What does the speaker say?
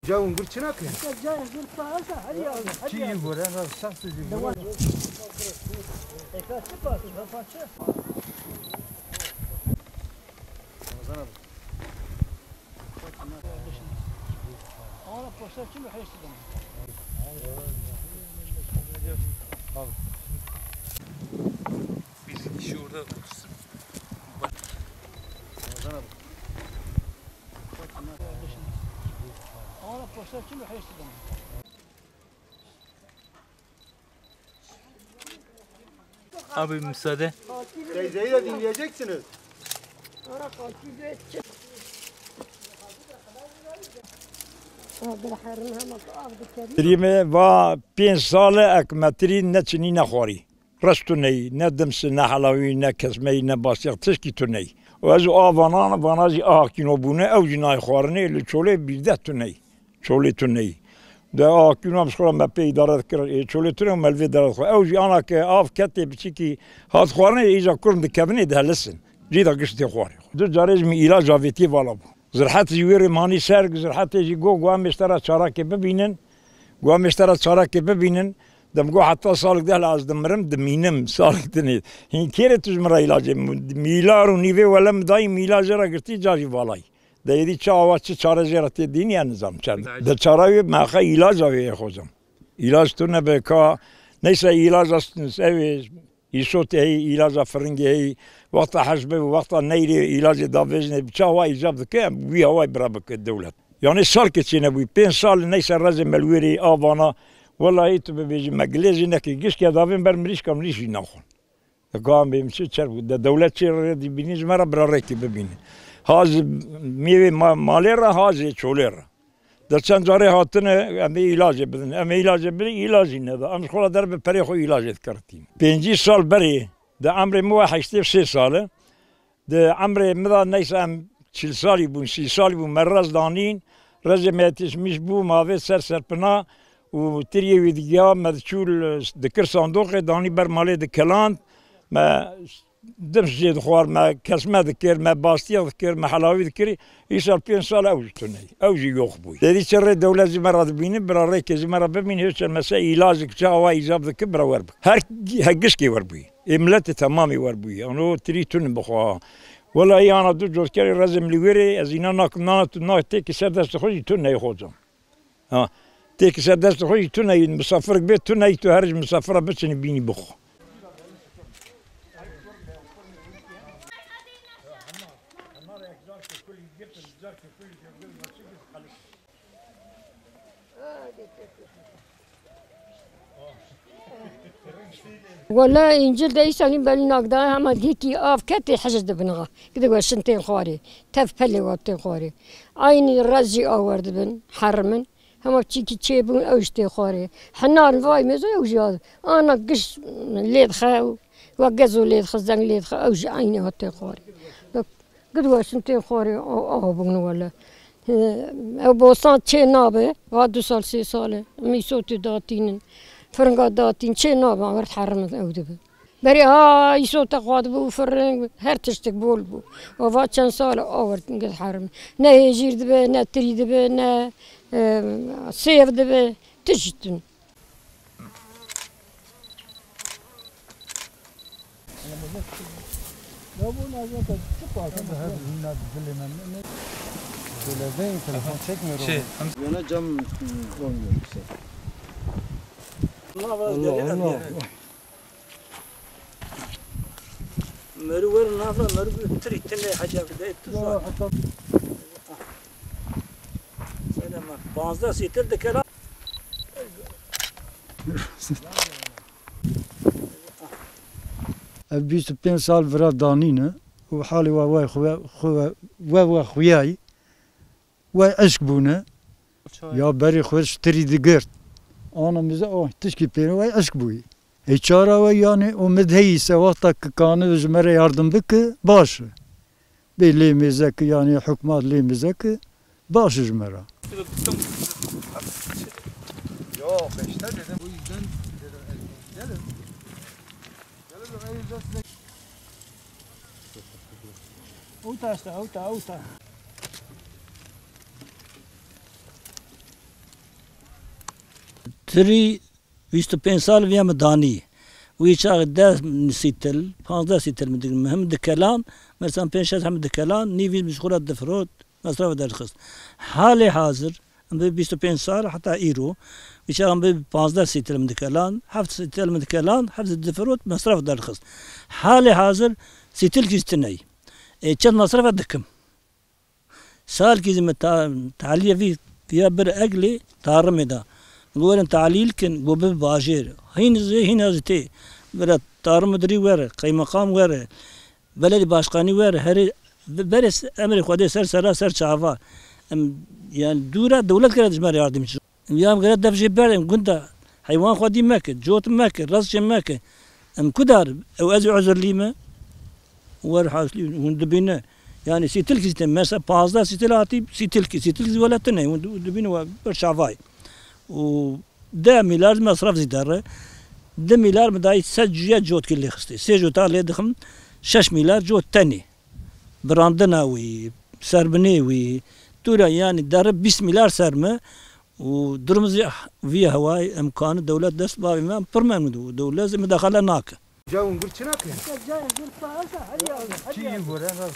جاون قلت شناك جاي قلت فاسا هيا شي يقول انا الشخص يقول انا بوشت شنو حيشتغل biz şurada otursun. انا بوشت شنو حيشتغل Abi müsaade. Teyzeyi de dinleyeceksiniz. تريمه و 5 سال اكمتري نتشني نخوري رستوني ندمس نحلاوي نكسمي نباسيق تشكي توني وازو افانان بانازي اكينو بونه او جناي خورني لچولي بيده توني چولي توني ده اكينو مسخره ما بي دارت كر چولي توني ملفي دارت او جي انا ك اف كتي بشكي هات خورني اذا كرم دكبني ده لسن جيدا قشتي خوري دو جاريز مي علاج افيتي والو زرحت جويري ماني سرق زرحت يجي قوام مشترى شراكه ببينن قوام مشترى شراكه ببينن دم قو حتى صالك ده لاز دمرم دمينم صالك دني هين كيرت تجمر علاج ميلار ونيفي ولا مداي ميلا جرا قرتي جاجي والاي ده يدي چاوا چ چاره جرات ديني نظام چند ده چاره ما خ علاج اوي خوزم علاج تو نه بكا نيسا علاج است سوي يشوت هي علاج فرنگي هي وقت حسب وقت نيري علاج دافزن بچاوا ايجاب كم وي هواي برابك الدوله يعني سالكتشينا بي 5 سال نيسا رازم ملوري افانا والله هي تبي مجلزي انك يجيش كذا فين برمريش كمليش يناخون قام بيمشي تشرب الدولة تشير دي بينيز مرة براريكي ببيني هاز ميوي ماليرا هاز شوليرا در چند جاره هاتنه امی علاج بدن امی علاج بدن علاجی نده ام خلا در به پری خو علاج کردیم 5 سال بری ده عمر مو 83 ساله ده عمر مدا نیسم 40 سالی بون 30 سالی بون مرز دانین رزمتش میش بو ماوی سرپنا و تریه ویدگیا مدچول دکر صندوق دانی بر مالی دکلان ما دمش جد خوار ما کسمه دکر ما باستیا دکر ما حلاوی دکری ایشال 5 سال اوج تونی اوجی یوخ بوی دیدی چرا دولت زمرا بینی برای که زمرا ببینی هیچ مسئله علاج که هوا ایجاب دکر برا ور هر هگش کی ور بوی املت تمامی ور بوی انو تری تون بخوا والله انا دو جوز کری رزم لیوری از اینا ناکم تو نه تکی سر دست خودی تو نه خودم ها تکی سر دست خودی تو نه مسافر بیت تو نه تو هرج مسافر بچنی بینی بخو ولا إنجيل ده يسألني بالناق ده هم هيكي آف كتي حجز دبنغا كده قال سنتين خواري تفلي وقتين خواري عيني الرزي أورد بن حرمن هم بتشيكي تشيبون أوجتي خواري حنان فاي مزو أوجي أنا قش ليد خاو وقزو ليد خزان ليد خا أوج عيني هاتي خواري قد قال سنتين خواري أو بغنو ولا أو بوصان تشي نابه وادو سال 3 ساله ميسوتي داتينن فرنقا داتين شي نوبا ورد حرمت أودبه بري ها يسوت أخوات بو فرنق هر تشتك بول بو وفات شان سال أورد نقد حرم نا يجير دبه نا تري دبه نا سيف دبه تجتن Yana cam olmuyor işte. Allah. مروور نافع مروور تري تني حاجة بدأ تصل سلام بانزدا سيتر دكلا أبيت 5 سال فرا دانينا وحالي خوياي وأشكبونا يا بري خوش تري دقرت أنا مزا تشكي بيني وأشك بوي هيشارا ويعني ومدهي سواتك كانوا جمرة يردم بك باش بلي مزك يعني حكمات لي مزك باش جمرة Yo 5'te dedim bu yüzden gelin. أوتا تري 25 سال ويا مداني ويشاغ دا نسيتل 15 سيتل مهم دكلان مثلا 5 هم دكلان نيفي مشغولات دفروت مصرف درخص حالي حاضر ب 25 سال حتى ايرو ويشاغ ب 15 سيتل مدكلان 7 سيتل مدكلان 7 دفروت مصرف درخص حالي حاضر سيتل كيستني كان مصرف دكم سال كي تعليا فيها بر اقلي تارمدا نقول تعليل كن قبل باجير هين زتي بلا تار مدري ور قي مقام ور بلدي باشقاني ور هري برس امر خدي سر شعفا يعني دورة دولة كانت جمال يردم يام غير دفجي بردم كنت حيوان خدي ماك جوت ماك راس ماك كدار او ازو عذر ليما ور حاصلي وندبينا يعني سيتلك سيتم مثلا 15 سيتلاتي سيتلك ولا تني وندبينا برشافاي و 10 مليار مصرف زيدار 2 مليار مداي سجيا جوت كل خستي سجو تاع لي دخم 6 مليار جوت تاني براندنا وي سربني وي تورا يعني دار 20 مليار سرمه ودرمزي في هواي امكان الدوله دست بابي ما برمان دولة لازم مداخله هناك جاو نقول شناك جاي نقول شي يقول انا